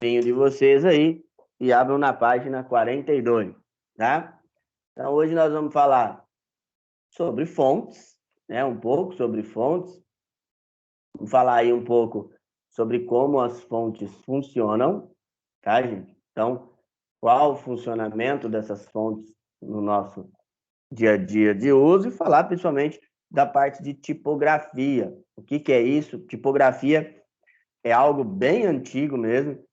de vocês aí e abram na página 42, tá? Então, hoje nós vamos falar sobre fontes, né? Um pouco sobre fontes. Vamos falar aí um pouco sobre como as fontes funcionam, tá, gente? Então, qual o funcionamento dessas fontes no nosso dia a dia de uso e falar principalmente da parte de tipografia. O que é isso? Tipografia é algo bem antigo mesmo.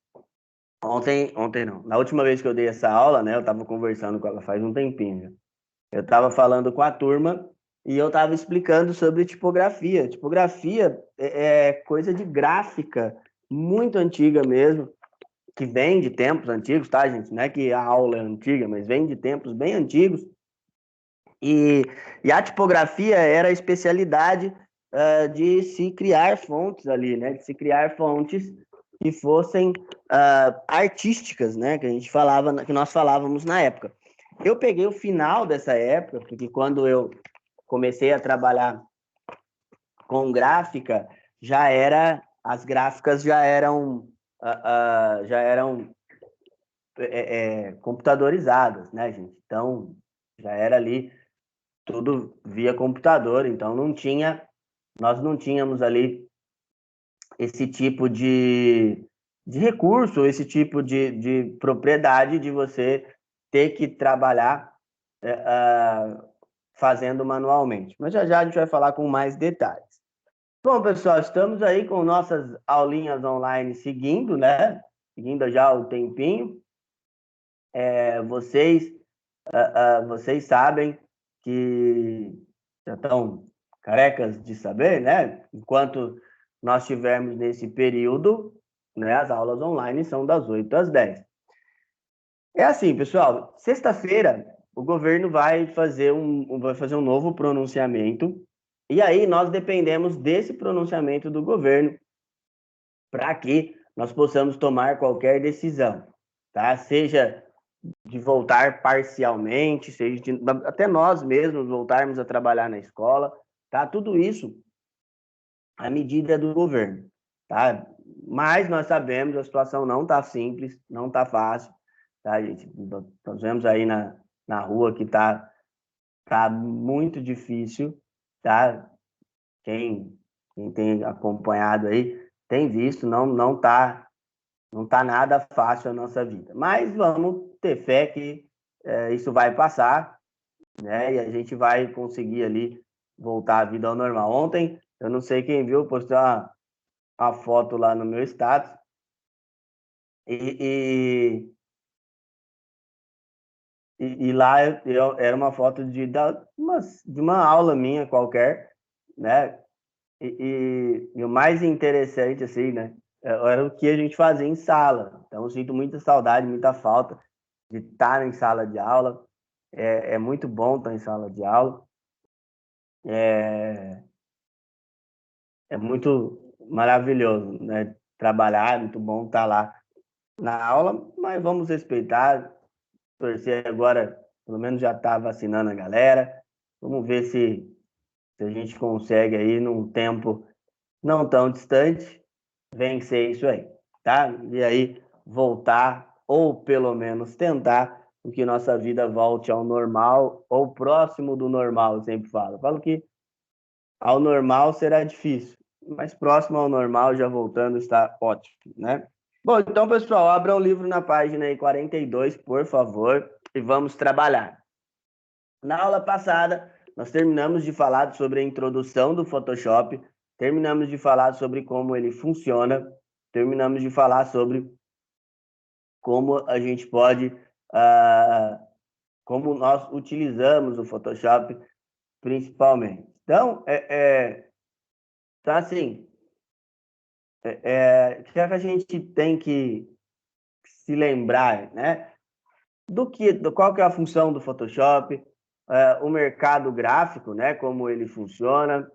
Ontem não. Na última vez que eu dei essa aula, né, eu estava conversando com ela faz um tempinho já. Eu estava falando com a turma e eu estava explicando sobre tipografia. Tipografia é coisa de gráfica muito antiga mesmo, que vem de tempos antigos, tá, gente? Não é que a aula é antiga, mas vem de tempos bem antigos. E a tipografia era a especialidade de se criar fontes ali, né? De se criar fontes que fossem artísticas, né? Que a gente falava, que nós falávamos na época. Eu peguei o final dessa época, porque quando eu comecei a trabalhar com gráfica, as gráficas já eram computadorizadas, né, gente? Então já era ali tudo via computador, então nós não tínhamos ali esse tipo de recurso, esse tipo de propriedade de você ter que trabalhar fazendo manualmente. Mas já já a gente vai falar com mais detalhes. Bom, pessoal, estamos aí com nossas aulinhas online seguindo, né? Seguindo já o tempinho. Vocês sabem que já estão carecas de saber, né? Enquanto nós estivermos nesse período, né, as aulas online são das 8 às 10. É assim, pessoal, sexta-feira o governo vai fazer um novo pronunciamento, e aí nós dependemos desse pronunciamento do governo para que nós possamos tomar qualquer decisão, tá? Seja de voltar parcialmente, seja até nós mesmos voltarmos a trabalhar na escola, tá? Tudo isso à medida do governo, tá? Mas nós sabemos que a situação não está simples, não está fácil, tá, gente? Nós vemos aí na rua que tá muito difícil, tá? Quem tem acompanhado aí tem visto, não tá nada fácil a nossa vida. Mas vamos ter fé que isso vai passar, né? E a gente vai conseguir ali voltar à vida ao normal. Ontem, eu não sei quem viu, postei uma foto lá no meu status e, e lá era uma foto de uma aula minha qualquer, né? E o mais interessante, assim, né? Era o que a gente fazia em sala. Então, eu sinto muita saudade, muita falta de estar em sala de aula. É muito bom estar em sala de aula. É muito maravilhoso, né? Trabalhar, é muito bom estar lá na aula, mas vamos respeitar, torcer agora, pelo menos já está vacinando a galera. Vamos ver se a gente consegue aí, num tempo não tão distante, vencer isso aí, tá? E aí voltar, ou pelo menos tentar, que nossa vida volte ao normal, ou próximo do normal, eu sempre falo. Eu falo que ao normal será difícil, mas próximo ao normal, já voltando, está ótimo, né? Bom, então, pessoal, abra o livro na página aí 42, por favor, e vamos trabalhar. Na aula passada, nós terminamos de falar sobre a introdução do Photoshop, terminamos de falar sobre como ele funciona, terminamos de falar sobre como a gente pode, como nós utilizamos o Photoshop principalmente. Então, então assim, o que a gente tem que se lembrar, né? Qual que é a função do Photoshop, o mercado gráfico, né? Como ele funciona,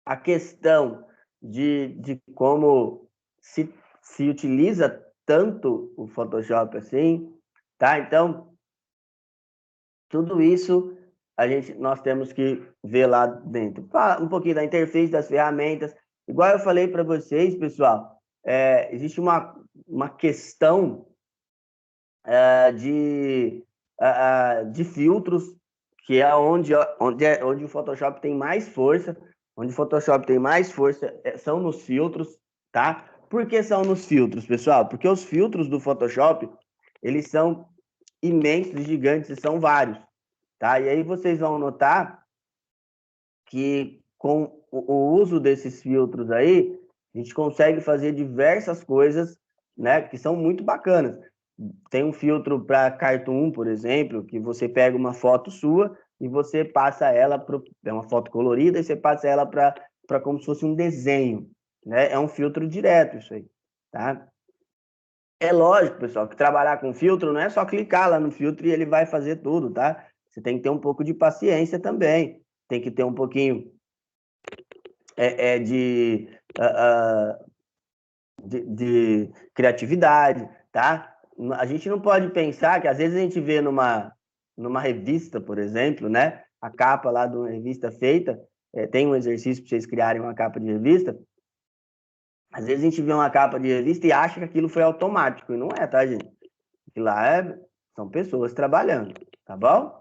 a questão de como se utiliza tanto o Photoshop assim, tá? Então, tudo isso nós temos que ver lá dentro. Um pouquinho da interface, das ferramentas. Igual eu falei para vocês, pessoal, existe uma questão de filtros, que é onde o Photoshop tem mais força. Onde o Photoshop tem mais força são nos filtros, tá? Por que são nos filtros, pessoal? Porque os filtros do Photoshop, eles são imensos, gigantes, e são vários, tá? E aí vocês vão notar que com o uso desses filtros aí, a gente consegue fazer diversas coisas, né, que são muito bacanas. Tem um filtro para Cartoon, por exemplo, que você pega uma foto sua e você passa ela é uma foto colorida e você passa ela para como se fosse um desenho, né? É um filtro direto isso aí, tá? É lógico, pessoal, que trabalhar com filtro não é só clicar lá no filtro e ele vai fazer tudo, tá? Você tem que ter um pouco de paciência também, tem que ter um pouquinho de criatividade, tá? A gente não pode pensar que às vezes a gente vê numa revista, por exemplo, né? A capa lá de uma revista feita, tem um exercício para vocês criarem uma capa de revista. Às vezes a gente vê uma capa de revista e acha que aquilo foi automático, e não é, tá, gente? Aquilo lá são pessoas trabalhando, tá bom?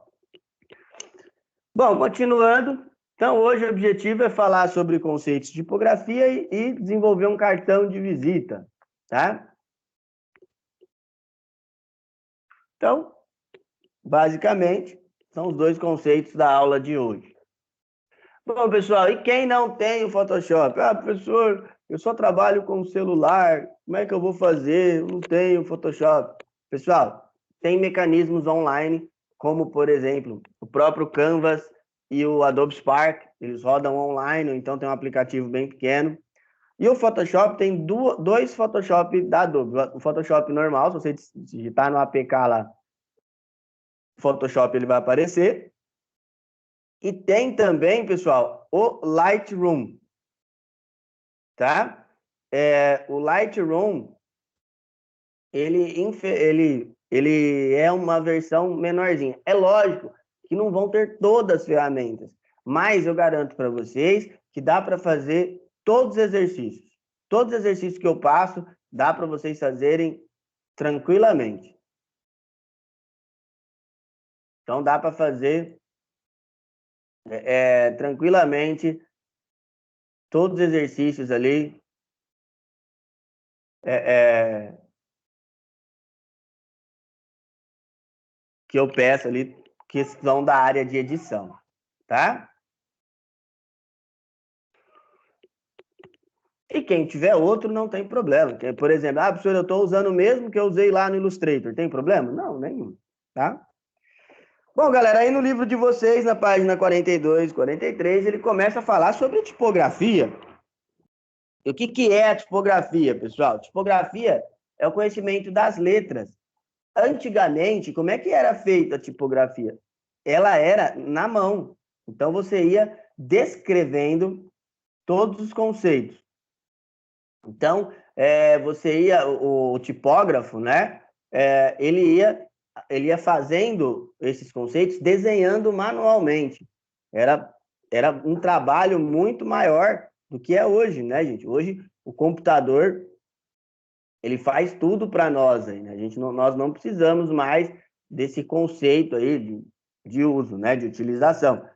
Bom, continuando. Então, hoje o objetivo é falar sobre conceitos de tipografia e desenvolver um cartão de visita, tá? Então, basicamente, são os dois conceitos da aula de hoje. Bom, pessoal, e quem não tem o Photoshop? Ah, professor, eu só trabalho com o celular, como é que eu vou fazer? Eu não tenho Photoshop. Pessoal, tem mecanismos online, como, por exemplo, o próprio Canvas e o Adobe Spark, eles rodam online, então tem um aplicativo bem pequeno. E o Photoshop tem dois Photoshop da Adobe. O Photoshop normal, se você digitar no APK lá, Photoshop ele vai aparecer. E tem também, pessoal, o Lightroom, tá? O Lightroom, ele é uma versão menorzinha. É lógico que não vão ter todas as ferramentas, mas eu garanto para vocês que dá para fazer todos os exercícios. Todos os exercícios que eu passo, dá para vocês fazerem tranquilamente. Então, dá para fazer tranquilamente todos os exercícios ali. Que eu peço ali, que são da área de edição, tá? E quem tiver outro, não tem problema. Por exemplo, professor, eu estou usando o mesmo que eu usei lá no Illustrator. Tem problema? Não, nenhum, tá? Bom, galera, aí no livro de vocês, na página 42, 43, ele começa a falar sobre tipografia. E o que é a tipografia, pessoal? Tipografia é o conhecimento das letras. Antigamente, como é que era feita a tipografia? Ela era na mão. Então, você ia descrevendo todos os conceitos. Então, você ia, o tipógrafo, né? Ele ia fazendo esses conceitos, desenhando manualmente. Era um trabalho muito maior do que é hoje, né, gente? Hoje, o computador, ele faz tudo para nós, né? Nós não precisamos mais desse conceito aí de uso, né? De utilização.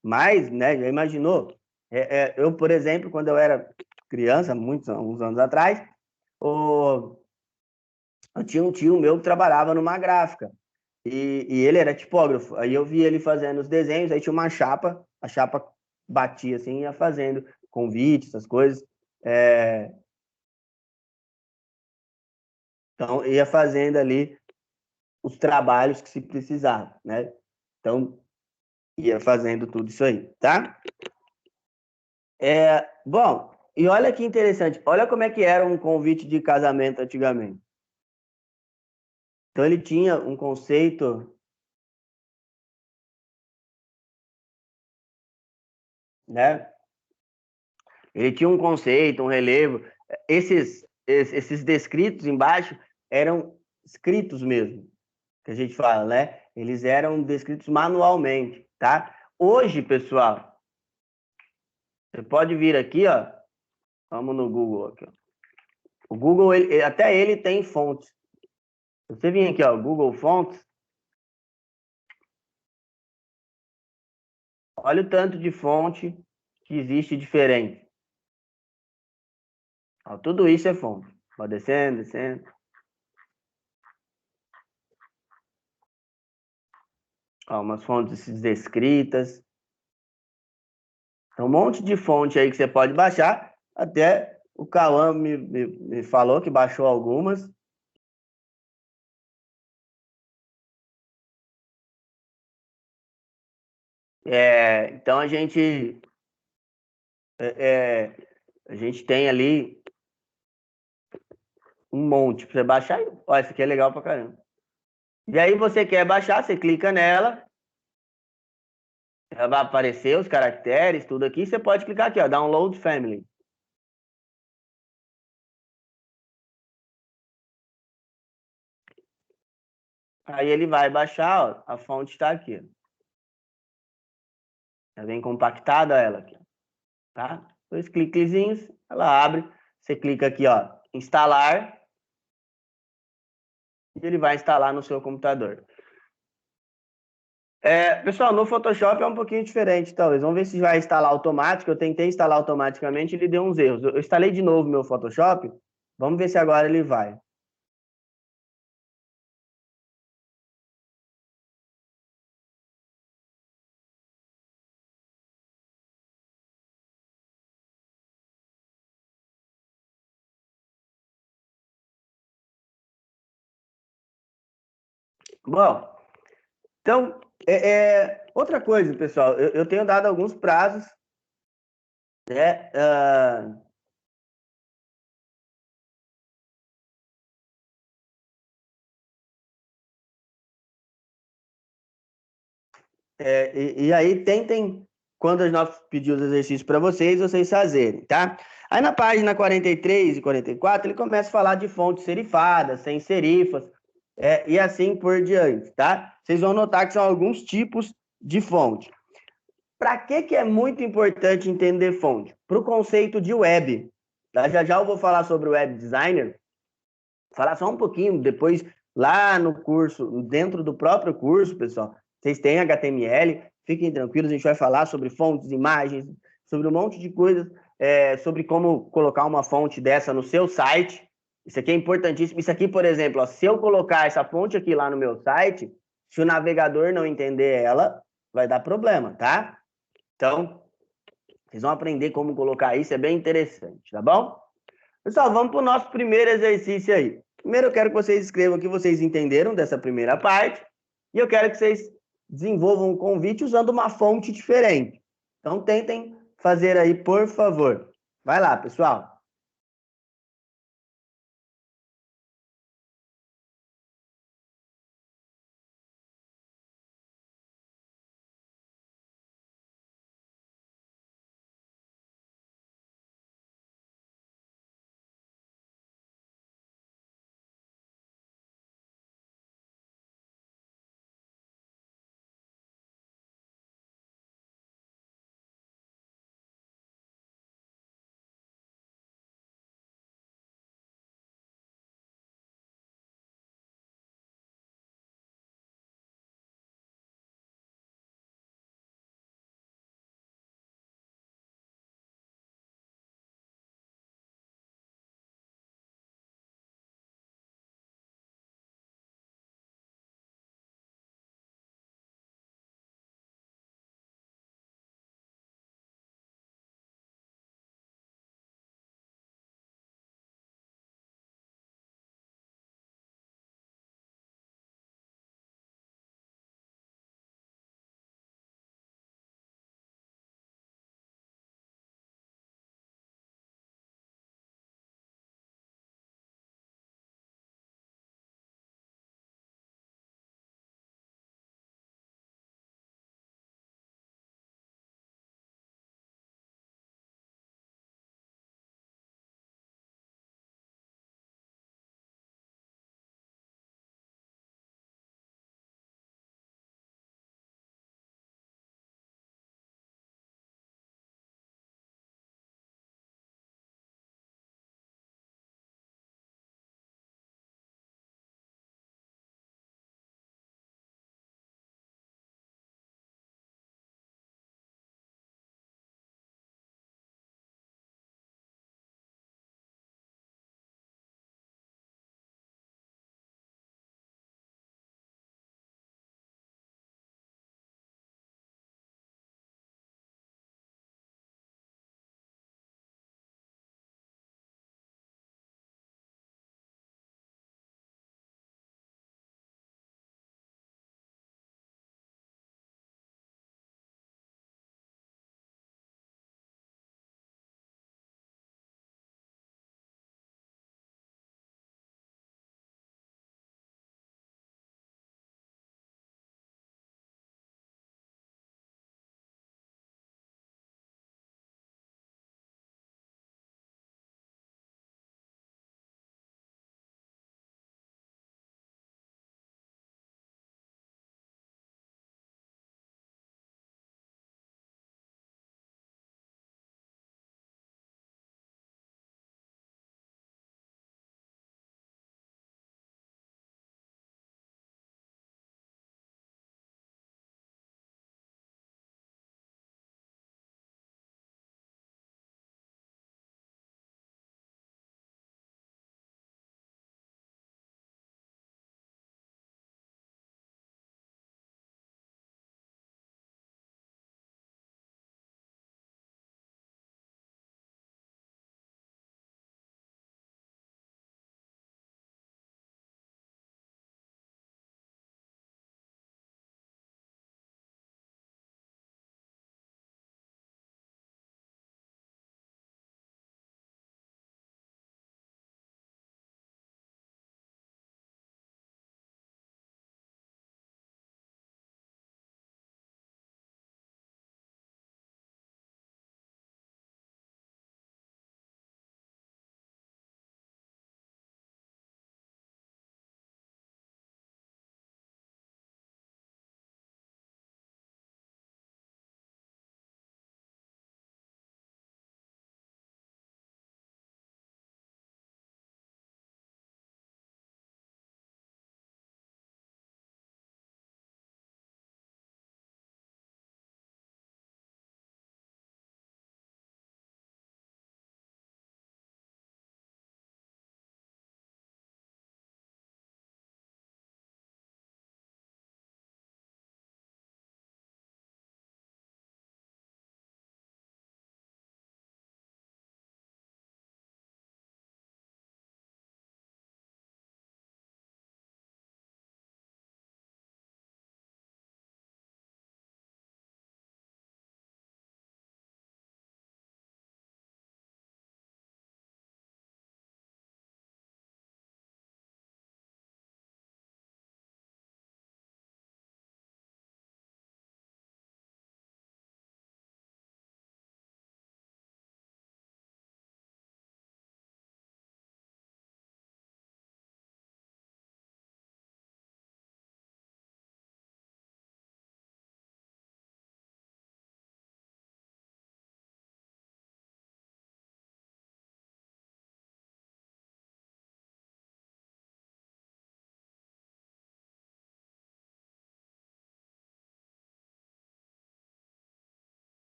Mas, né, já imaginou? Eu, por exemplo, quando eu era criança, uns anos atrás, eu tinha um tio meu que trabalhava numa gráfica e ele era tipógrafo. Aí eu vi ele fazendo os desenhos, aí tinha uma chapa, a chapa batia assim, ia fazendo convites, essas coisas. Então, ia fazendo ali os trabalhos que se precisava, né? Então, ia fazendo tudo isso aí, tá? Bom, e olha que interessante, olha como é que era um convite de casamento antigamente. Então, ele tinha um conceito, né? Ele tinha um conceito, um relevo. Esses descritos embaixo eram escritos mesmo, que a gente fala, né? Eles eram descritos manualmente, tá? Hoje, pessoal, você pode vir aqui, ó. Vamos no Google aqui, ó. O Google, até ele tem fontes. Se você vir aqui, ó, Google Fontes, olha o tanto de fonte que existe diferente. Ó, tudo isso é fonte. Vai descendo, descendo. Ó, umas fontes descritas. Tem um monte de fonte aí que você pode baixar. Até o Cauã me falou que baixou algumas. Então a gente tem ali um monte para você baixar. Ó, esse aqui é legal pra caramba. E aí você quer baixar, você clica nela, ela vai aparecer os caracteres, tudo aqui. Você pode clicar aqui, ó, Download Family. Aí ele vai baixar, ó, a fonte está aqui. Já vem compactada ela aqui, tá? Dois cliquezinhos, ela abre. Você clica aqui, ó, instalar, e ele vai instalar no seu computador. Pessoal, no Photoshop é um pouquinho diferente, talvez. Vamos ver se vai instalar automático. Eu tentei instalar automaticamente, ele deu uns erros. Eu instalei de novo meu Photoshop. Vamos ver se agora ele vai. Bom, então, outra coisa, pessoal, eu tenho dado alguns prazos, né? E aí tentem, quando nós pedir os exercícios para vocês fazerem, tá? Aí na página 43 e 44, ele começa a falar de fontes serifadas, sem serifas, e assim por diante, tá? Vocês vão notar que são alguns tipos de fonte. Para que é muito importante entender fonte? Para o conceito de web. Tá? Já já eu vou falar sobre o web designer, falar só um pouquinho, depois lá no curso, dentro do próprio curso, pessoal, vocês têm HTML, fiquem tranquilos, a gente vai falar sobre fontes, imagens, sobre um monte de coisas, sobre como colocar uma fonte dessa no seu site. Isso aqui é importantíssimo. Isso aqui, por exemplo, ó, se eu colocar essa fonte aqui lá no meu site, se o navegador não entender ela, vai dar problema, tá? Então, vocês vão aprender como colocar isso, é bem interessante, tá bom? Pessoal, vamos para o nosso primeiro exercício aí. Primeiro, eu quero que vocês escrevam o que vocês entenderam dessa primeira parte. E eu quero que vocês desenvolvam um convite usando uma fonte diferente. Então, tentem fazer aí, por favor. Vai lá, pessoal.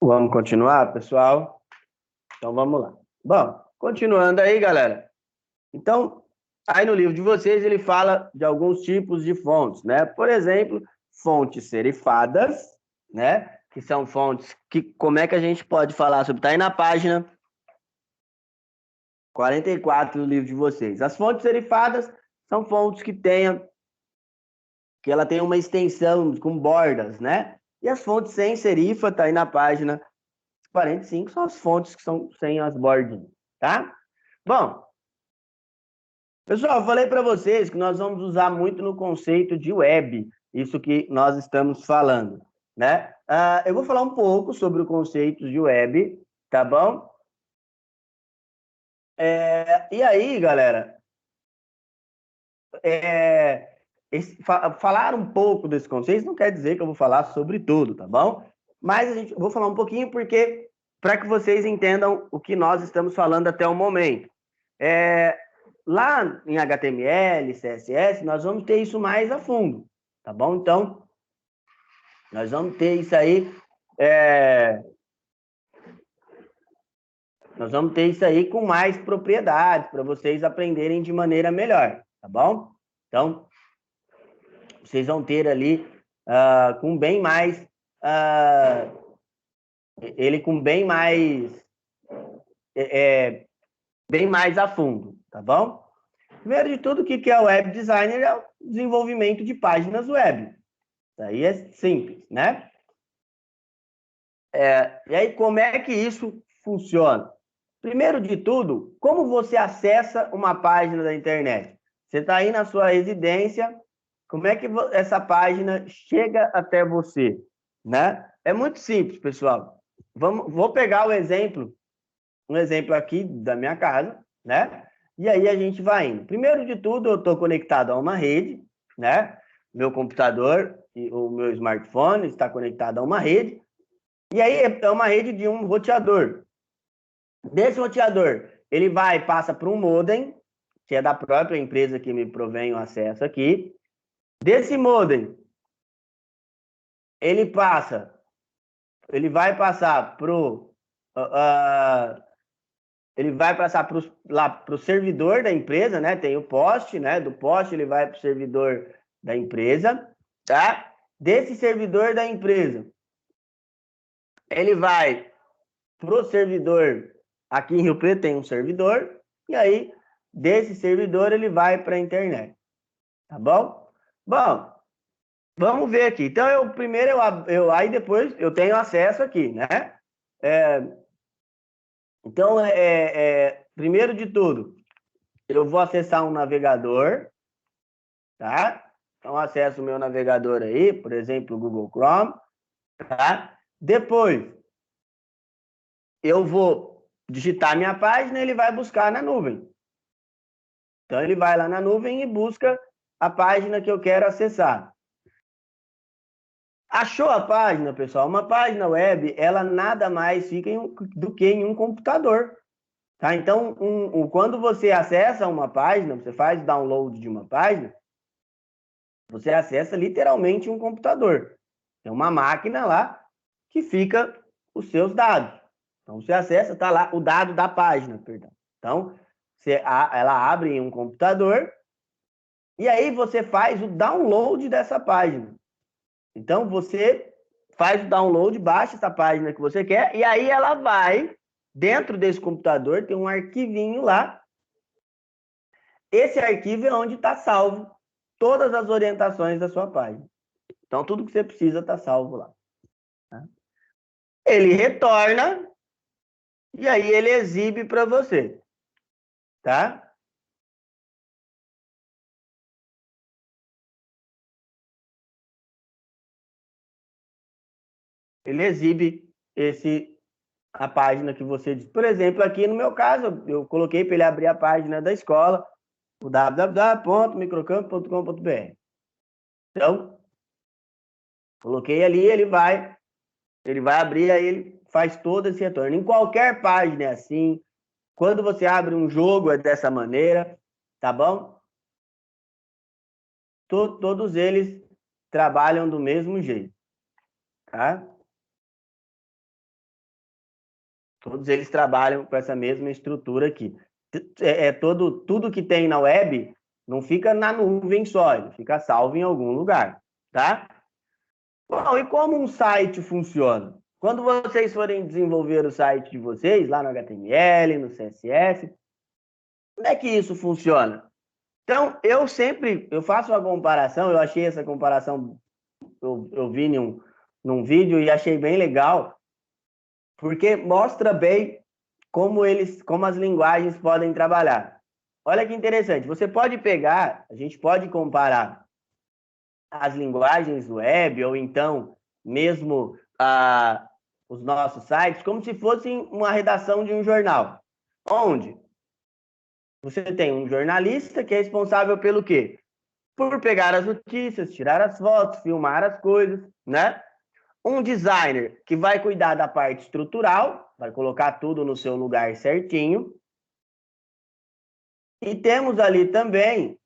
Vamos continuar, pessoal? Então vamos lá. Bom, continuando aí, galera. Então, aí no livro de vocês ele fala de alguns tipos de fontes, né? Por exemplo, fontes serifadas, né? Que são fontes que, como é que a gente pode falar sobre? Tá aí na página 44 do livro de vocês. As fontes serifadas são fontes que ela tem uma extensão com bordas, né? E as fontes sem serifa, tá aí na página 45, são as fontes que são sem as bordinhas, tá? Bom, pessoal, eu falei para vocês que nós vamos usar muito no conceito de web, isso que nós estamos falando, né? Eu vou falar um pouco sobre o conceito de web, tá bom? E aí, galera, falar um pouco desse conceito não quer dizer que eu vou falar sobre tudo, tá bom? Mas vou falar um pouquinho porque para que vocês entendam o que nós estamos falando até o momento. Lá em HTML, CSS, nós vamos ter isso mais a fundo, tá bom? Então, nós vamos ter isso aí, nós vamos ter isso aí com mais propriedade para vocês aprenderem de maneira melhor, tá bom? Então, vocês vão ter ali com bem mais, ele com bem mais a fundo, tá bom? Primeiro de tudo, o que é o web designer? É o desenvolvimento de páginas web. Isso aí é simples, né? E aí, como é que isso funciona? Primeiro de tudo, como você acessa uma página da internet? Você está aí na sua residência, como é que essa página chega até você? Né? É muito simples, pessoal. Vou pegar um exemplo aqui da minha casa, né? E aí a gente vai indo. Primeiro de tudo, eu estou conectado a uma rede, né? Meu computador e o meu smartphone está conectado a uma rede. E aí é uma rede de um roteador. Desse roteador, ele passa para um modem, que é da própria empresa que me provém o acesso aqui. Desse modem, ele vai passar lá para o servidor da empresa, né? Tem o poste, né? Do poste ele vai para o servidor da empresa, tá? Desse servidor da empresa, ele vai para o servidor. Aqui em Rio Preto tem um servidor, e aí desse servidor ele vai para a internet, tá bom? Bom, vamos ver aqui. Então, aí depois eu tenho acesso aqui, né? Então, primeiro de tudo, eu vou acessar um navegador, tá? Então, acesso o meu navegador aí, por exemplo, o Google Chrome, tá? Depois, eu vou digitar minha página e ele vai buscar na nuvem. Então, ele vai lá na nuvem e busca a página que eu quero acessar. Achou a página, pessoal? Uma página web, ela nada mais fica do que em um computador. Tá? Então, quando você acessa uma página, você faz download de uma página, você acessa literalmente um computador. Tem uma máquina lá que fica os seus dados. Então, você acessa, está lá o dado da página, perdão. Então, ela abre em um computador e aí você faz o download dessa página. Então, você faz o download, baixa essa página que você quer, e aí ela vai, dentro desse computador, tem um arquivinho lá. Esse arquivo é onde está salvo todas as orientações da sua página. Então, tudo que você precisa está salvo lá. Tá? Ele retorna, e aí ele exibe para você. Tá? Ele exibe a página que você diz. Por exemplo, aqui no meu caso, eu coloquei para ele abrir a página da escola, o www.microcampo.com.br. Então, coloquei ali, ele vai abrir, aí ele faz todo esse retorno. Em qualquer página é assim. Quando você abre um jogo é dessa maneira, tá bom? Todos eles trabalham do mesmo jeito, tá? Todos eles trabalham com essa mesma estrutura aqui. Tudo que tem na web não fica na nuvem só, ele fica salvo em algum lugar, tá? Bom, e como um site funciona? Quando vocês forem desenvolver o site de vocês, lá no HTML, no CSS, como é que isso funciona? Então, eu faço uma comparação, eu achei essa comparação, eu vi num vídeo e achei bem legal, porque mostra bem como as linguagens podem trabalhar. Olha que interessante, você pode pegar, a gente pode comparar as linguagens web, ou então mesmo os nossos sites, como se fossem uma redação de um jornal. Onde você tem um jornalista que é responsável pelo quê? Por pegar as notícias, tirar as fotos, filmar as coisas, né? Um designer que vai cuidar da parte estrutural, vai colocar tudo no seu lugar certinho. E temos ali também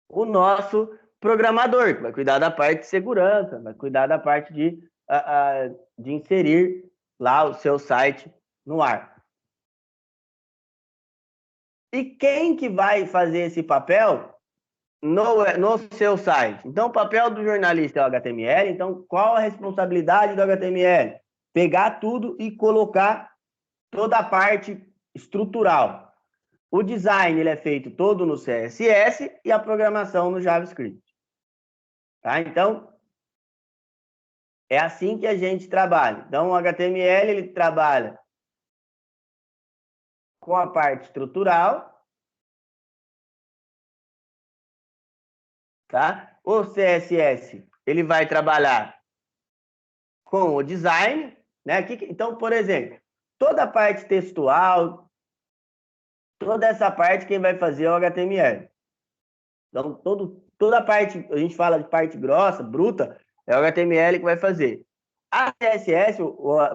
o nosso programador, que vai cuidar da parte de segurança, vai cuidar da parte de inserir lá o seu site no ar. E quem que vai fazer esse papel no seu site? Então, o papel do jornalista é o HTML, então qual a responsabilidade do HTML? Pegar tudo e colocar toda a parte estrutural. O design ele é feito todo no CSS e a programação no JavaScript. Tá? Então, é assim que a gente trabalha. Então, o HTML ele trabalha com a parte estrutural, tá? O CSS ele vai trabalhar com o design, né? Então, por exemplo, toda a parte textual, toda essa parte quem vai fazer é o HTML. Então, toda a parte, a gente fala de parte grossa, bruta, é o HTML que vai fazer. A CSS,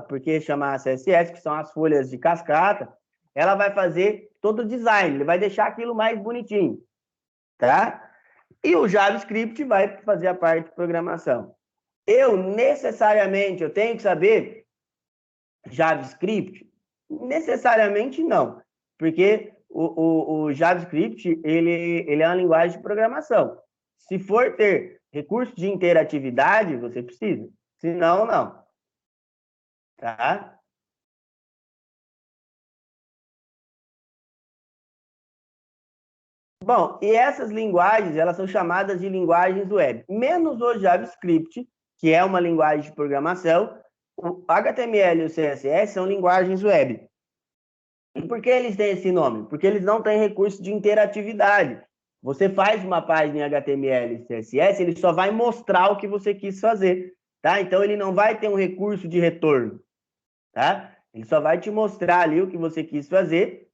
porque chama CSS, que são as folhas de cascata, ela vai fazer todo o design, ele vai deixar aquilo mais bonitinho, tá? E o JavaScript vai fazer a parte de programação. Eu tenho que saber JavaScript? Necessariamente não, porque o JavaScript ele é uma linguagem de programação. Se for ter recurso de interatividade, você precisa. Se não, não. Tá? Bom, e essas linguagens, elas são chamadas de linguagens web. Menos o JavaScript, que é uma linguagem de programação, o HTML e o CSS são linguagens web. E por que eles têm esse nome? Porque eles não têm recurso de interatividade. Você faz uma página em HTML e CSS, ele só vai mostrar o que você quis fazer, tá? Então, ele não vai ter um recurso de retorno, tá? Ele só vai te mostrar ali o que você quis fazer,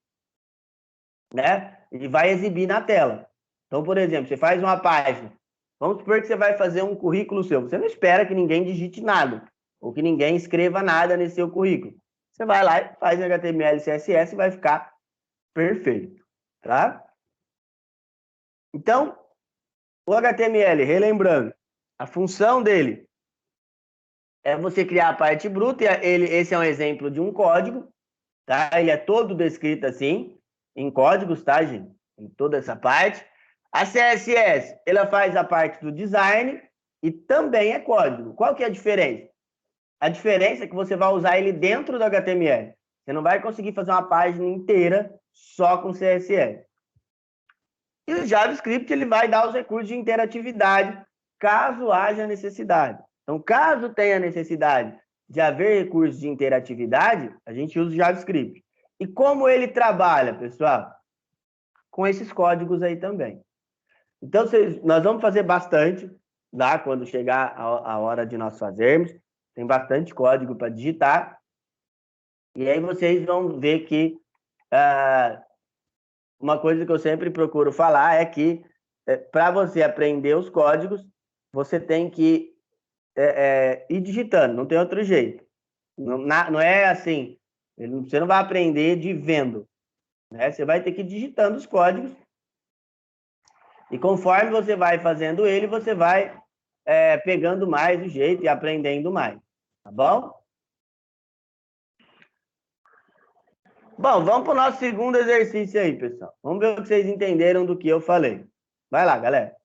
né? E vai exibir na tela. Então, por exemplo, você faz uma página. Vamos supor que você vai fazer um currículo seu. Você não espera que ninguém digite nada, ou que ninguém escreva nada nesse seu currículo. Você vai lá e faz em HTML e CSS e vai ficar perfeito, tá? Então, o HTML, relembrando, a função dele é você criar a parte bruta, esse é um exemplo de um código, tá? Ele é todo descrito assim, em códigos, tá, gente? Em toda essa parte. A CSS, ela faz a parte do design e também é código. Qual que é a diferença? A diferença é que você vai usar ele dentro do HTML. Você não vai conseguir fazer uma página inteira só com CSS. E o JavaScript ele vai dar os recursos de interatividade, caso haja necessidade. Então, caso tenha necessidade de haver recursos de interatividade, a gente usa o JavaScript. E como ele trabalha, pessoal? Com esses códigos aí também. Então, nós vamos fazer bastante, tá? Quando chegar a hora de nós fazermos. Tem bastante código para digitar. E aí vocês vão ver que uma coisa que eu sempre procuro falar é que para você aprender os códigos, você tem que ir digitando, não tem outro jeito. Não é assim, você não vai aprender de vendo, né? Você vai ter que ir digitando os códigos e conforme você vai fazendo ele, você vai pegando mais o jeito e aprendendo mais, tá bom? Bom, vamos para o nosso segundo exercício aí, pessoal. Vamos ver o que vocês entenderam do que eu falei. Vai lá, galera.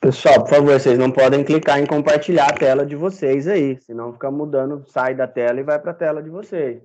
Pessoal, por favor, vocês não podem clicar em compartilhar a tela de vocês aí, senão fica mudando, sai da tela e vai para a tela de vocês.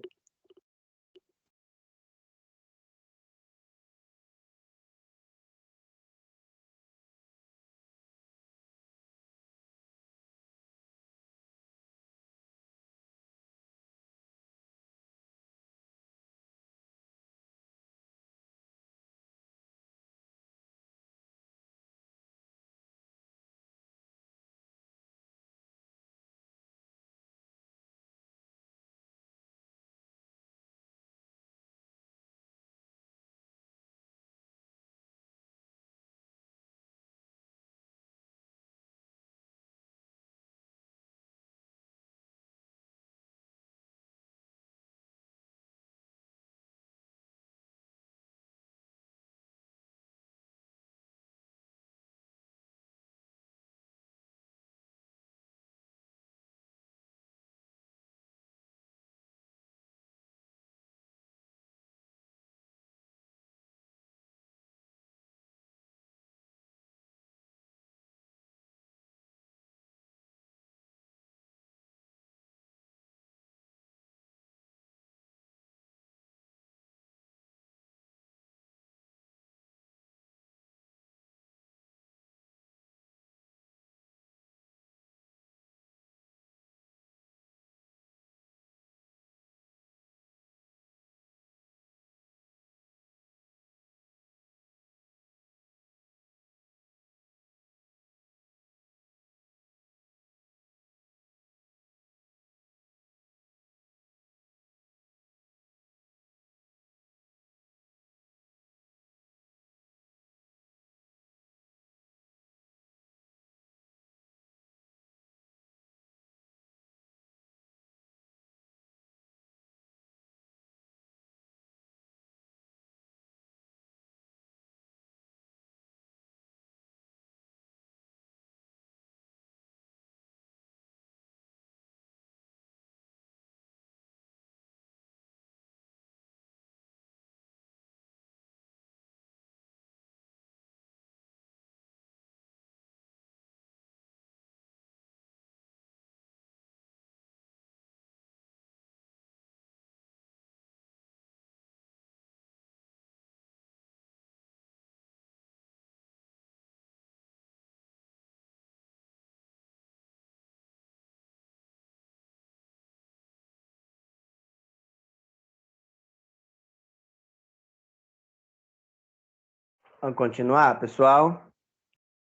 Vamos continuar, pessoal?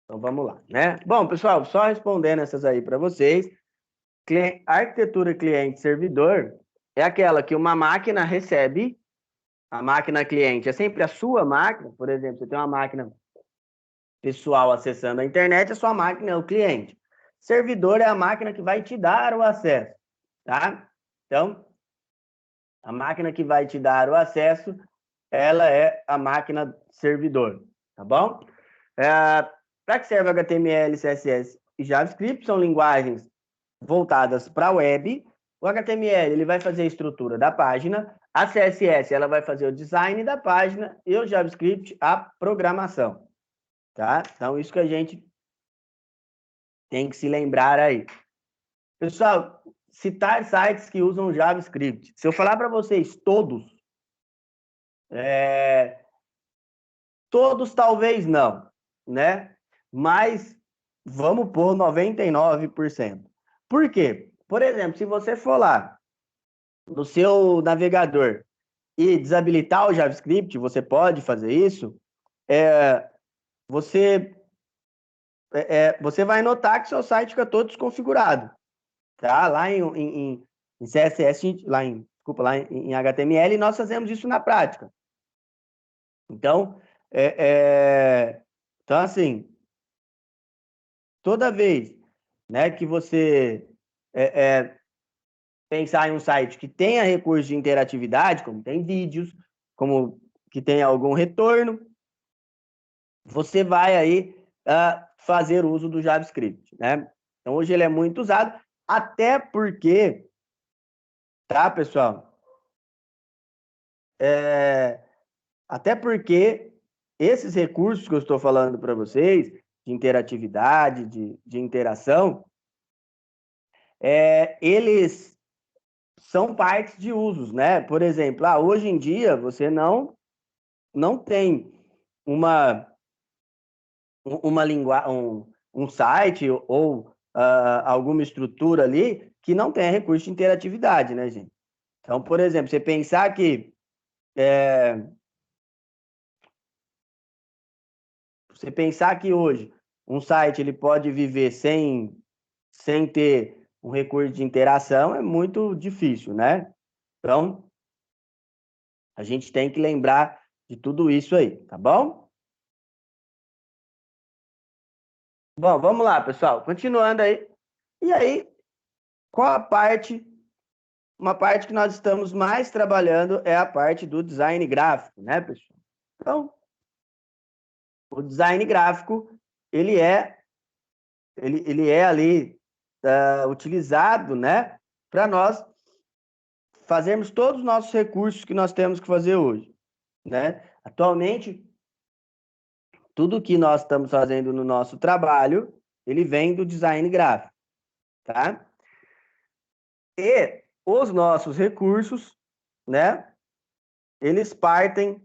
Então vamos lá, né? Bom, pessoal, só respondendo essas aí para vocês. Arquitetura cliente-servidor é aquela que uma máquina recebe, a máquina cliente é sempre a sua máquina, por exemplo, você tem uma máquina pessoal acessando a internet, a sua máquina é o cliente. Servidor é a máquina que vai te dar o acesso, tá? Então, a máquina que vai te dar o acesso, ela é a máquina servidor, tá bom? Para que serve HTML, CSS e JavaScript? São linguagens voltadas para a web. O HTML ele vai fazer a estrutura da página, a CSS ela vai fazer o design da página e o JavaScript a programação, tá? Então isso que a gente tem que se lembrar aí. Pessoal, citar sites que usam JavaScript. Se eu falar para vocês todos talvez não, né? Mas vamos pôr 99%. Por quê? Por exemplo, se você for lá no seu navegador e desabilitar o JavaScript, você pode fazer isso, você, você vai notar que seu site fica todo desconfigurado. Tá? Lá em CSS, desculpa, lá em HTML, nós fazemos isso na prática. Então, então assim, toda vez, né, que você pensar em um site que tenha recurso de interatividade, como tem vídeos, como que tem algum retorno, você vai aí fazer uso do JavaScript, né? Então, hoje ele é muito usado, até porque, tá, pessoal? Até porque esses recursos que eu estou falando para vocês, interatividade, de interação, eles são partes de usos, né? Por exemplo, hoje em dia você não tem um site ou alguma estrutura ali que não tenha recurso de interatividade, né, gente? Então, por exemplo, você pensar que hoje um site ele pode viver sem ter um recurso de interação é muito difícil, né? Então, a gente tem que lembrar de tudo isso aí, tá bom? Bom, vamos lá, pessoal. Continuando aí. E aí, qual uma parte que nós estamos mais trabalhando é a parte do design gráfico, né, pessoal? Então, o design gráfico, ele é ali utilizado, né, para nós fazermos todos os nossos recursos que nós temos que fazer hoje, né? Atualmente, tudo que nós estamos fazendo no nosso trabalho, ele vem do design gráfico, tá? E os nossos recursos, né, eles partem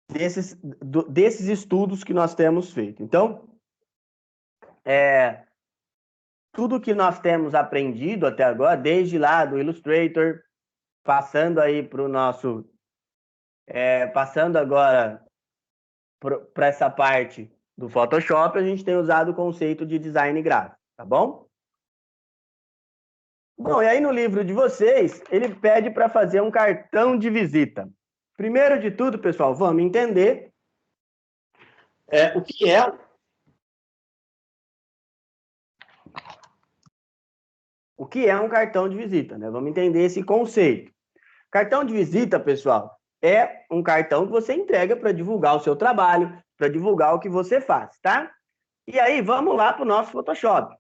desses estudos que nós temos feito. Então, tudo que nós temos aprendido até agora, desde lá do Illustrator, passando aí para o nosso... passando agora para essa parte do Photoshop, a gente tem usado o conceito de design gráfico, tá bom? Bom, e aí no livro de vocês, ele pede para fazer um cartão de visita. Primeiro de tudo, pessoal, vamos entender o que é um cartão de visita, né? Vamos entender esse conceito. Cartão de visita, pessoal, é um cartão que você entrega para divulgar o seu trabalho, para divulgar o que você faz, tá? E aí, vamos lá para o nosso Photoshop.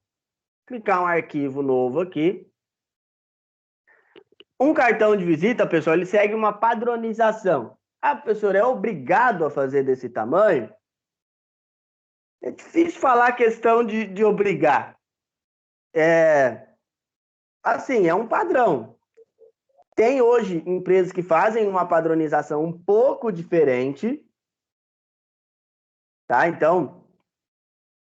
Clicar um arquivo novo aqui. Um cartão de visita, pessoal, ele segue uma padronização. Professor, é obrigado a fazer desse tamanho? É difícil falar a questão de obrigar. Assim, é um padrão. Tem hoje empresas que fazem uma padronização um pouco diferente, tá? Então,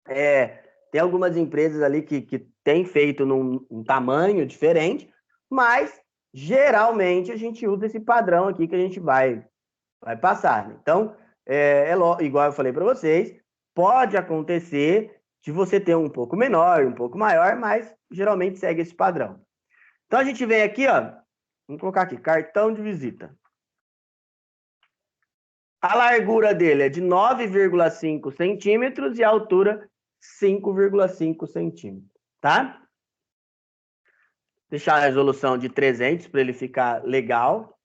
tem algumas empresas ali que têm feito num tamanho diferente, mas geralmente a gente usa esse padrão aqui que a gente vai passar. Né? Então, igual eu falei para vocês, pode acontecer de você ter um pouco menor, um pouco maior, mas geralmente segue esse padrão. Então, a gente vem aqui, ó, vamos colocar aqui, cartão de visita. A largura dele é de 9,5 centímetros e a altura 5,5 centímetros, tá? Deixar a resolução de 300 para ele ficar legal,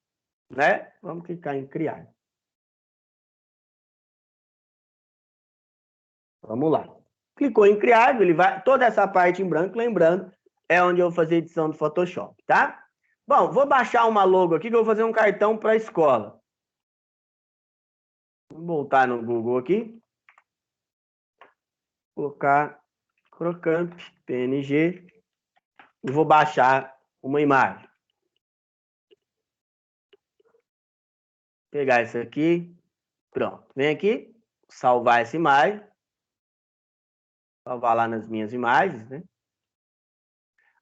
né? Vamos clicar em criar. Vamos lá. Clicou em criar, ele vai... Toda essa parte em branco, lembrando, é onde eu vou fazer edição do Photoshop, tá? Bom, vou baixar uma logo aqui que eu vou fazer um cartão para a escola. Vou voltar no Google aqui. Colocar Crocamp, PNG. E vou baixar uma imagem. Pegar essa aqui. Pronto. Vem aqui, salvar essa imagem. Salvar lá nas minhas imagens, né?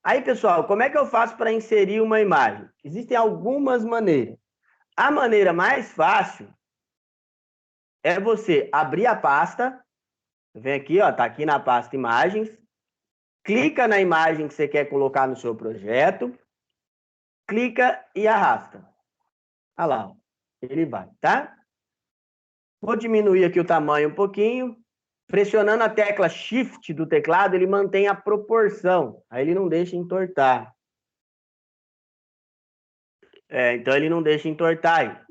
Aí, pessoal, como é que eu faço para inserir uma imagem? Existem algumas maneiras. A maneira mais fácil é você abrir a pasta, vem aqui, ó, tá aqui na pasta imagens, clica na imagem que você quer colocar no seu projeto, clica e arrasta. Olha lá, ó, ele vai, tá? Vou diminuir aqui o tamanho um pouquinho. Pressionando a tecla Shift do teclado, ele mantém a proporção. Aí ele não deixa entortar. Então ele não deixa entortar.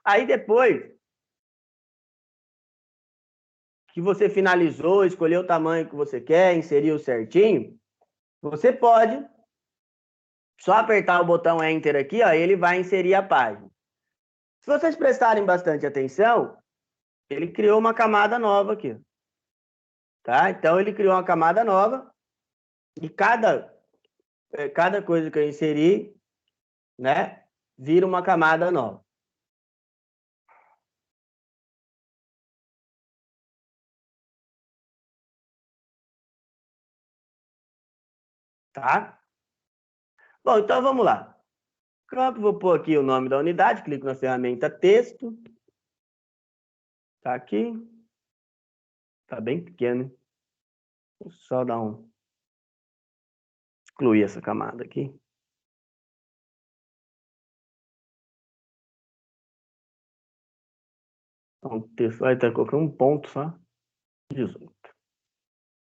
Aí depois que você finalizou, escolheu o tamanho que você quer, inseriu certinho, você pode só apertar o botão Enter aqui, ó, ele vai inserir a página. Se vocês prestarem bastante atenção, ele criou uma camada nova aqui. tá? Então, ele criou uma camada nova e cada coisa que eu inserir, né, vira uma camada nova. Tá? Bom, então vamos lá. Campo, vou pôr aqui o nome da unidade, clico na ferramenta texto. Tá aqui. Tá bem pequeno. Vou só dar excluir essa camada aqui. Então, o texto vai ter que colocar um ponto só. 18.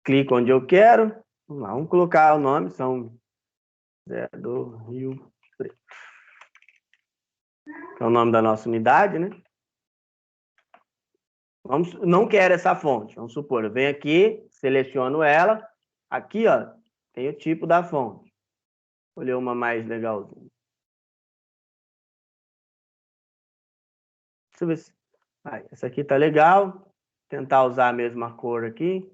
Clico onde eu quero. Vamos lá, vamos colocar o nome, São José do Rio Preto. Que é o nome da nossa unidade, né? Não quero essa fonte. Vamos supor, eu venho aqui, seleciono ela. Aqui, ó, tem o tipo da fonte. Vou escolher uma mais legalzinha. Deixa eu ver se... essa aqui tá legal. Tentar usar a mesma cor aqui.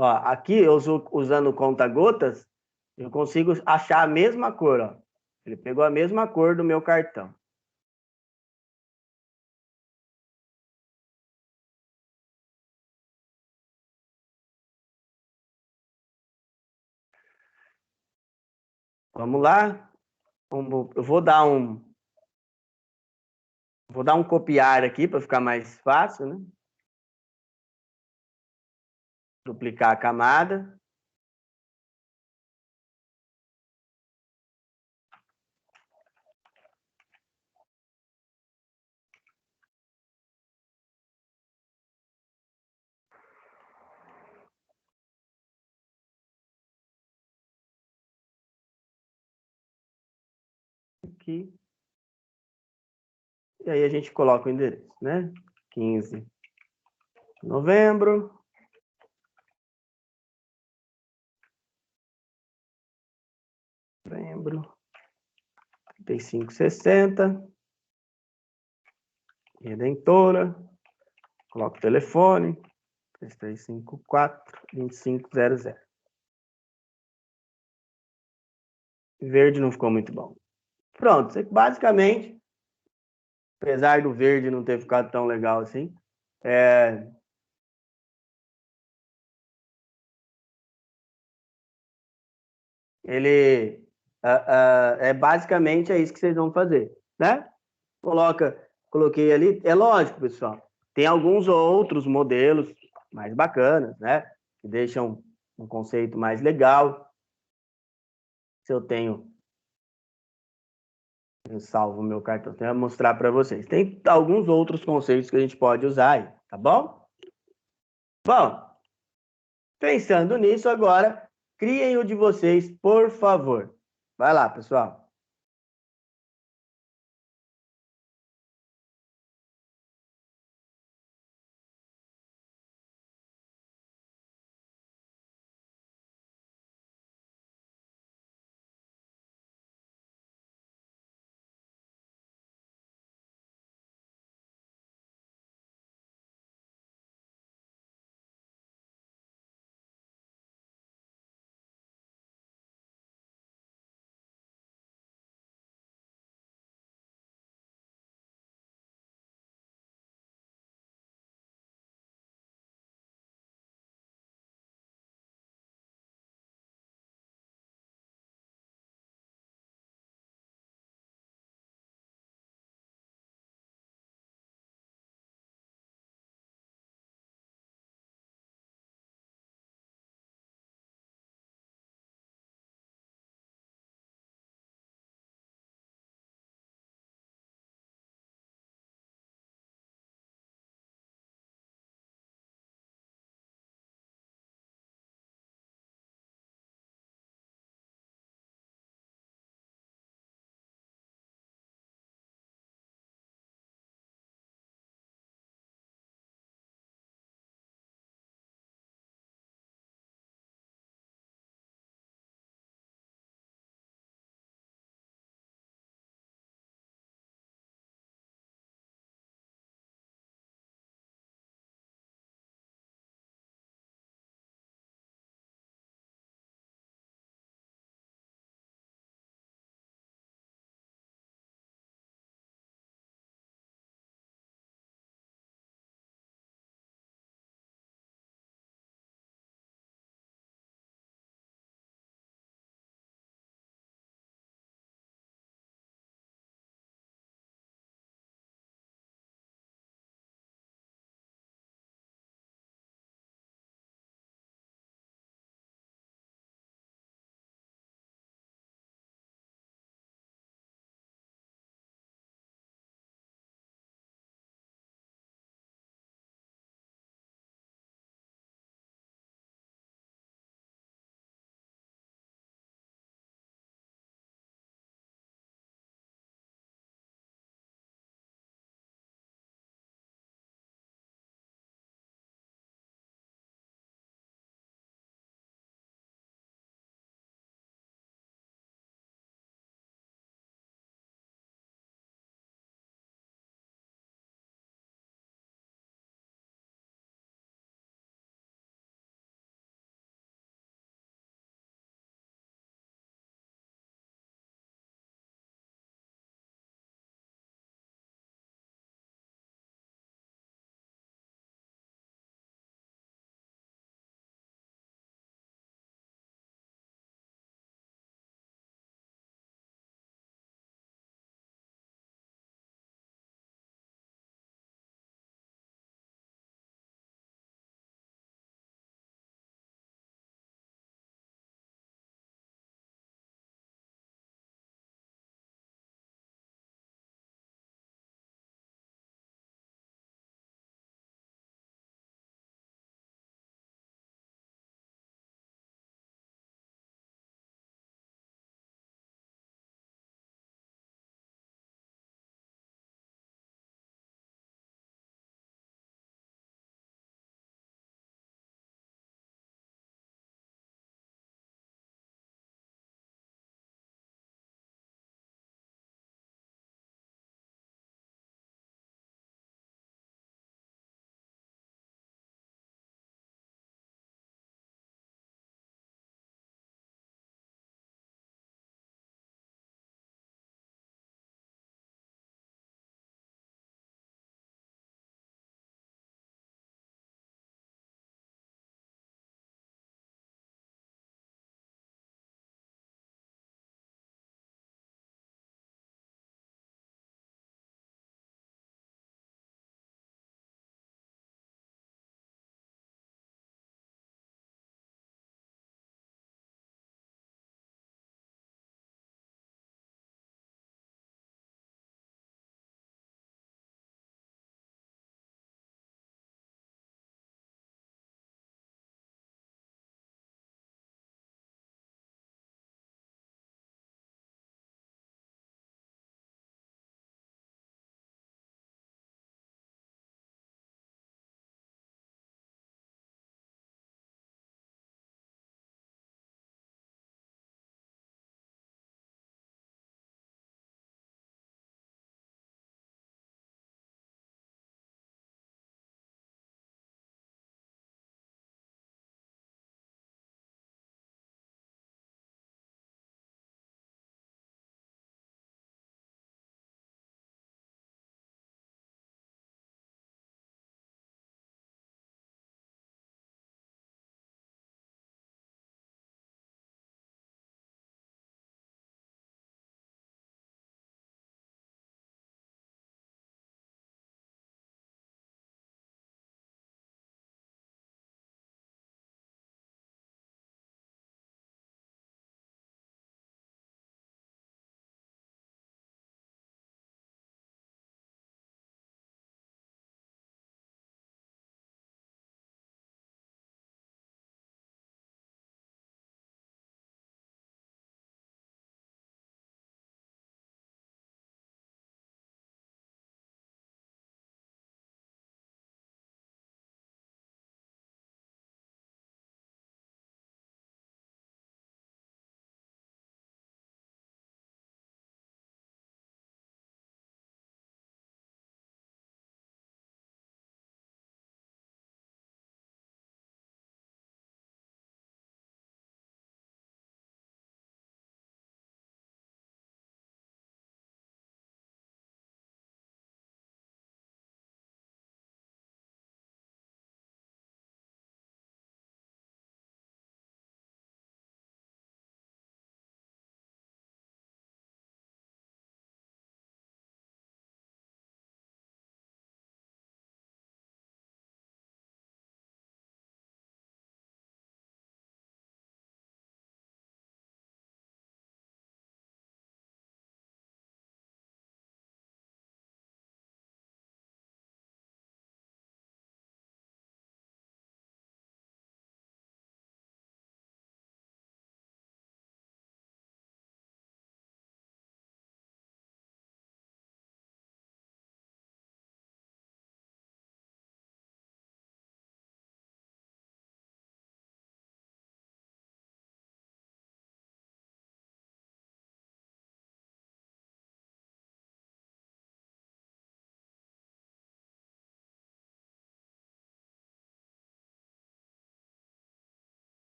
Ó, aqui, eu usando conta-gotas, eu consigo achar a mesma cor, ó. Ele pegou a mesma cor do meu cartão. Vamos lá. Eu vou dar um copiar aqui para ficar mais fácil, né? Duplicar a camada. Aqui. E aí a gente coloca o endereço, né? 15 de novembro. Novembro. 3560. Redentora. Coloco o telefone. 3354-2500. Verde não ficou muito bom. Pronto, basicamente, apesar do verde não ter ficado tão legal assim, ele é basicamente é isso que vocês vão fazer, né? Coloquei ali, é lógico, pessoal, tem alguns outros modelos mais bacanas, né? Que deixam um conceito mais legal. Se eu salvo o meu cartão, eu vou mostrar para vocês. Tem alguns outros conceitos que a gente pode usar aí, tá bom? Bom, pensando nisso agora, criem o de vocês, por favor. Vai lá, pessoal.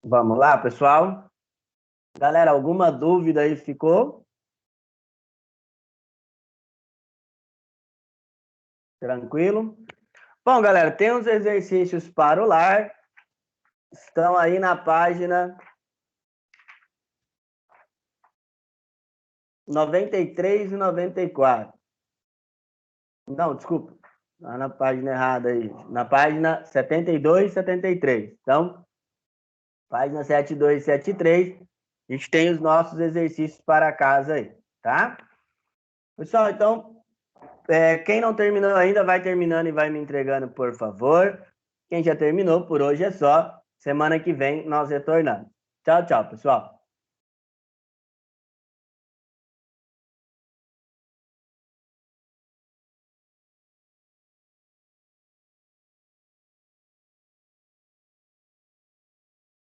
Vamos lá, pessoal? Galera, alguma dúvida aí ficou? Tranquilo? Bom, galera, tem uns exercícios para o lar. Estão aí na página 93 e 94. Não, desculpa. Tá na página errada aí. Na página 72 e 73. Então, página 72 e 73, a gente tem os nossos exercícios para casa aí, tá? Pessoal, então, quem não terminou ainda, vai terminando e vai me entregando, por favor. Quem já terminou, por hoje é só. Semana que vem nós retornamos. Tchau, tchau, pessoal.